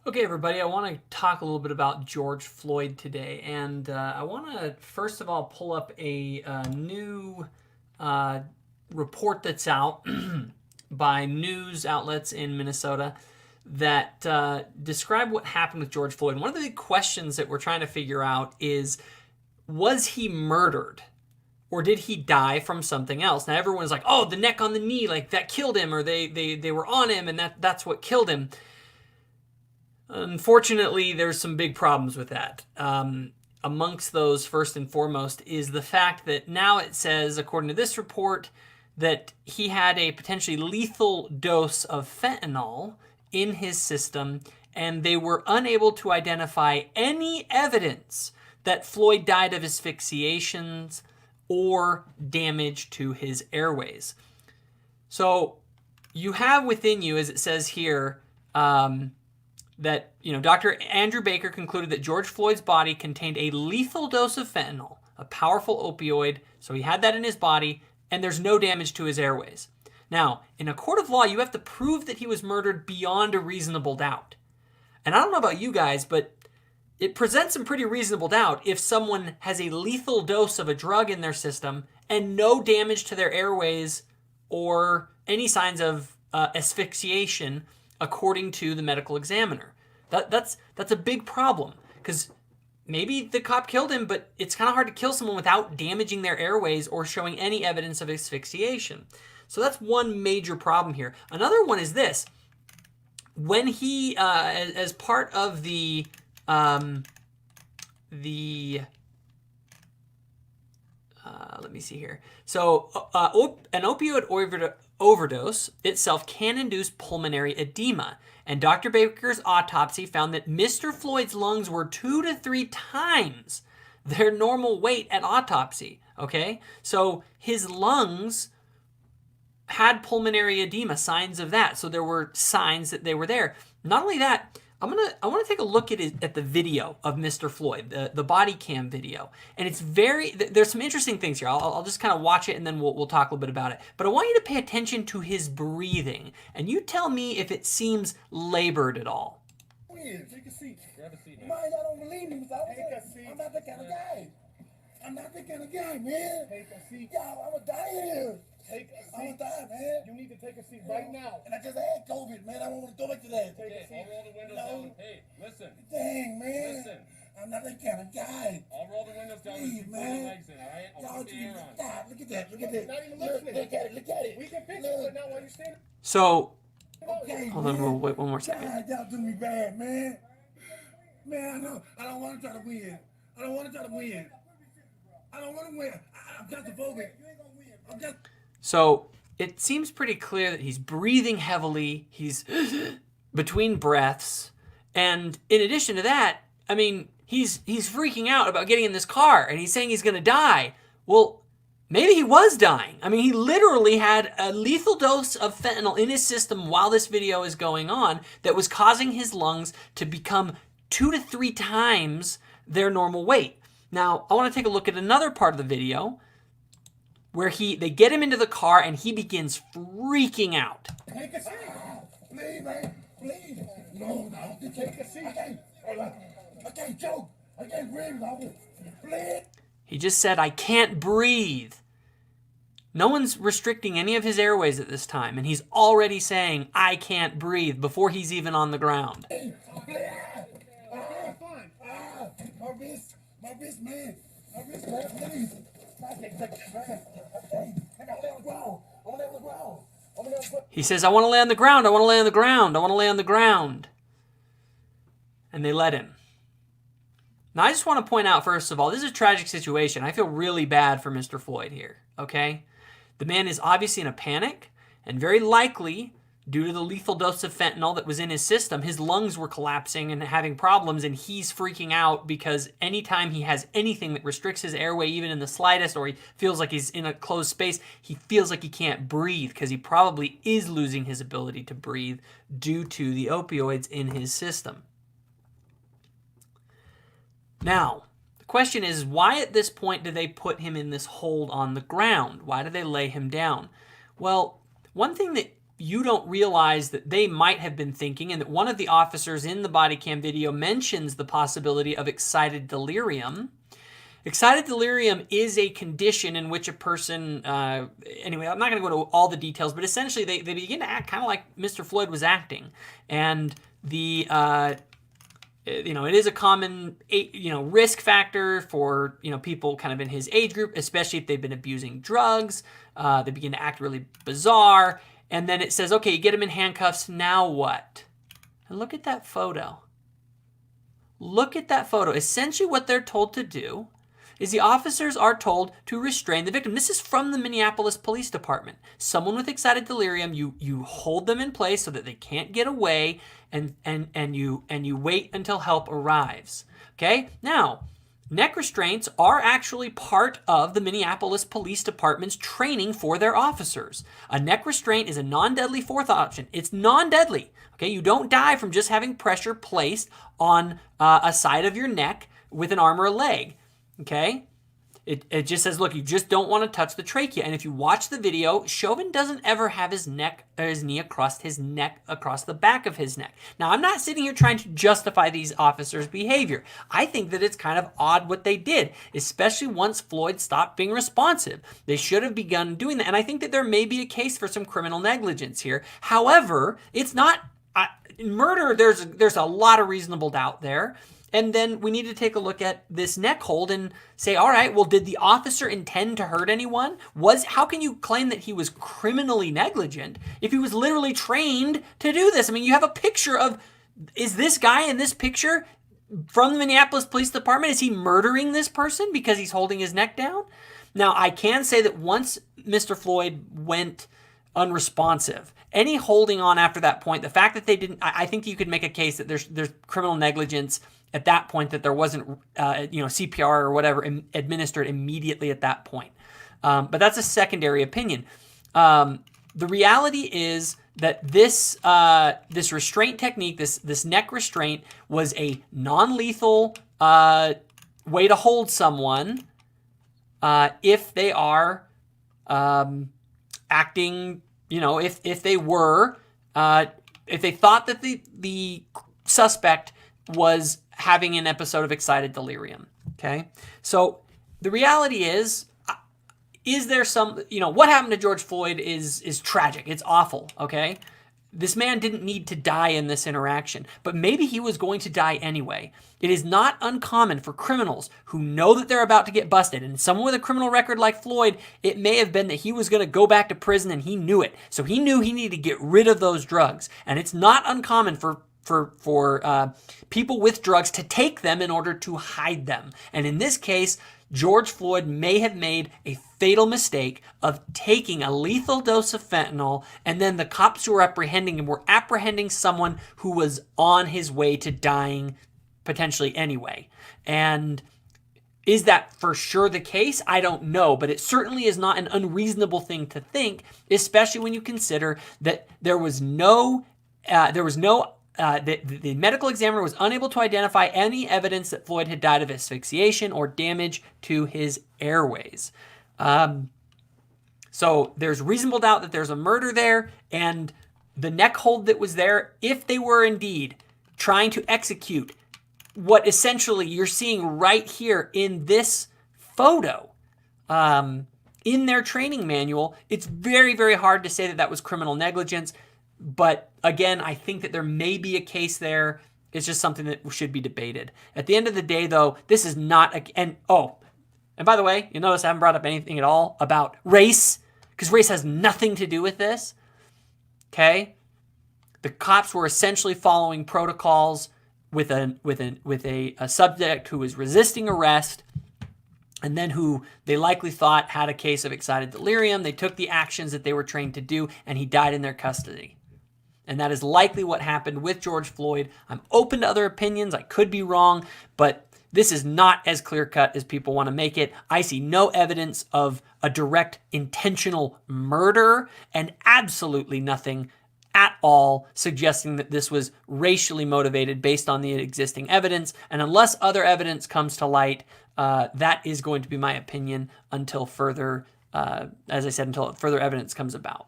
Okay, everybody, I want to talk a little bit about George Floyd today. And I want to, first of all, pull up a new uh, report that's out by news outlets in Minnesota that describe what happened with George Floyd. One of the big questions that we're trying to figure out is, was he murdered? Or did he die from something else? Now everyone's like, oh, the neck on the knee, like that killed him, or they were on him and that's what killed him. Unfortunately, there's some big problems with that. Amongst those, first and foremost, is the fact that now it says, according to this report, that he had a potentially lethal dose of fentanyl in his system, and they were unable to identify any evidence that Floyd died of asphyxiations or damage to his airways. So you have within you, as it says here, that, Dr. Andrew Baker concluded that George Floyd's body contained a lethal dose of fentanyl, a powerful opioid, so he had that in his body, and there's no damage to his airways. Now, in a court of law, you have to prove that he was murdered beyond a reasonable doubt. And I don't know about you guys, but it presents some pretty reasonable doubt if someone has a lethal dose of a drug in their system and no damage to their airways or any signs of asphyxiation, according to the medical examiner. That's a big problem, because maybe the cop killed him, but it's kind of hard to kill someone without damaging their airways or showing any evidence of asphyxiation. So that's one major problem here. Another one is this. When he, as part of the let me see here. So an opioid overdose itself can induce pulmonary edema. And Dr. Baker's autopsy found that Mr. Floyd's lungs were 2 to 3 times their normal weight at autopsy. Okay? So his lungs had pulmonary edema, signs of that. So there were signs that they were there. Not only that, I want to take a look at the video of Mr. Floyd, the body cam video, and there's some interesting things here. I'll just kind of watch it and then we'll talk a little bit about it. But I want you to pay attention to his breathing, and you tell me if it seems labored at all. Take a seat. Grab a seat. Man, y'all don't believe me. Take a seat. I'm not that kind of guy. I'm not that kind of guy, man. Take a seat. Y'all, I'm gonna die here. Take a seat. I'm gonna die, man. You need to take a seat right now. And I just had COVID, man. I don't want to go back to that. Take a seat. I'll roll the windows down. Hey, listen. Dang, man. Listen. I'm not that kind of guy. I'll roll the windows down. Please, man. Legs in, all right? I'll put the air on. God, look at that. Look at that. Not even listening. Look at it. Look at it. We can fix it now while you're standing. So, okay, hold on, we'll wait one more second. God, y'all do me bad, man. Man, I don't want to try to win. I don't want to try to win. I don't want to win. I'm claustrophobic. I'm just... So it seems pretty clear that he's breathing heavily. He's between breaths. And in addition to that, I mean, he's freaking out about getting in this car and he's saying he's going to die. Well, maybe he was dying. I mean, he literally had a lethal dose of fentanyl in his system while this video is going on that was causing his lungs to become 2 to 3 times their normal weight. Now, I want to take a look at another part of the video where they get him into the car and he begins freaking out. Take a seat. Please, man. Please. No. Take a seat. I can't choke. I can't breathe. Please. He just said, I can't breathe. No one's restricting any of his airways at this time, and he's already saying, I can't breathe, before he's even on the ground. My wrist, man. My wrist, man, please. He says, I want to lay on the ground. I want to lay on the ground. I want to lay on the ground. And they let him. Now, I just want to point out, first of all, this is a tragic situation. I feel really bad for Mr. Floyd here, okay? The man is obviously in a panic, and very likely, due to the lethal dose of fentanyl that was in his system, his lungs were collapsing and having problems, and he's freaking out because anytime he has anything that restricts his airway, even in the slightest, or he feels like he's in a closed space, he feels like he can't breathe because he probably is losing his ability to breathe due to the opioids in his system. Now, the question is, why at this point do they put him in this hold on the ground? Why do they lay him down? Well, one thing that you don't realize that they might have been thinking, and that one of the officers in the body cam video mentions the possibility of excited delirium. Excited delirium is a condition in which a person, anyway, I'm not going to go into all the details, but essentially they begin to act kind of like Mr. Floyd was acting. And the, it is a common, risk factor for, people kind of in his age group, especially if they've been abusing drugs. They begin to act really bizarre. And then it says, okay, you get him in handcuffs, now what? And look at that photo. Look at that photo. Essentially what they're told to do is the officers are told to restrain the victim. This is from the Minneapolis Police Department. Someone with excited delirium, you hold them in place so that they can't get away, and you wait until help arrives. Okay? Now, neck restraints are actually part of the Minneapolis Police Department's training for their officers. A neck restraint is a non-deadly fourth option. It's non-deadly. Okay? You don't die from just having pressure placed on a side of your neck with an arm or a leg. Okay? It just says, look, you just don't want to touch the trachea. And if you watch the video, Chauvin doesn't ever have his neck or his knee across his neck, across the back of his neck. Now, I'm not sitting here trying to justify these officers' behavior. I think that it's kind of odd what they did, especially once Floyd stopped being responsive. They should have begun doing that. And I think that there may be a case for some criminal negligence here. However, it's not murder. There's a lot of reasonable doubt there. And then we need to take a look at this neck hold and say, all right, well, did the officer intend to hurt anyone? How can you claim that he was criminally negligent if he was literally trained to do this? I mean, you have a picture of, is this guy in this picture from the Minneapolis Police Department? Is he murdering this person because he's holding his neck down? Now, I can say that once Mr. Floyd went unresponsive, any holding on after that point, the fact that they didn't, I think you could make a case that there's criminal negligence at that point, that there wasn't, CPR or whatever administered immediately at that point. But that's a secondary opinion. The reality is that this restraint technique, this neck restraint, was a non-lethal way to hold someone if they are acting, if they thought that the suspect was having an episode of excited delirium. Okay. So the reality is there some, what happened to George Floyd is tragic. It's awful. Okay. This man didn't need to die in this interaction, but maybe he was going to die anyway. It is not uncommon for criminals who know that they're about to get busted, and someone with a criminal record like Floyd, it may have been that he was going to go back to prison and he knew it. So he knew he needed to get rid of those drugs. And it's not uncommon for people with drugs to take them in order to hide them. And in this case, George Floyd may have made a fatal mistake of taking a lethal dose of fentanyl, and then the cops who were apprehending him were apprehending someone who was on his way to dying potentially anyway. And is that for sure the case? I don't know, but it certainly is not an unreasonable thing to think, especially when you consider that the medical examiner was unable to identify any evidence that Floyd had died of asphyxiation or damage to his airways. So there's reasonable doubt that there's a murder there, and the neck hold that was there, if they were indeed trying to execute what essentially you're seeing right here in this photo, in their training manual, it's very, very hard to say that that was criminal negligence. But again, I think that there may be a case there. It's just something that should be debated. At the end of the day, though, this is not and by the way, you notice I haven't brought up anything at all about race, because race has nothing to do with this. Okay? The cops were essentially following protocols with a subject who was resisting arrest, and then who they likely thought had a case of excited delirium. They took the actions that they were trained to do, and he died in their custody. And that is likely what happened with George Floyd. I'm open to other opinions. I could be wrong, but this is not as clear-cut as people want to make it. I see no evidence of a direct intentional murder, and absolutely nothing at all suggesting that this was racially motivated based on the existing evidence. And unless other evidence comes to light, that is going to be my opinion until further, until further evidence comes about.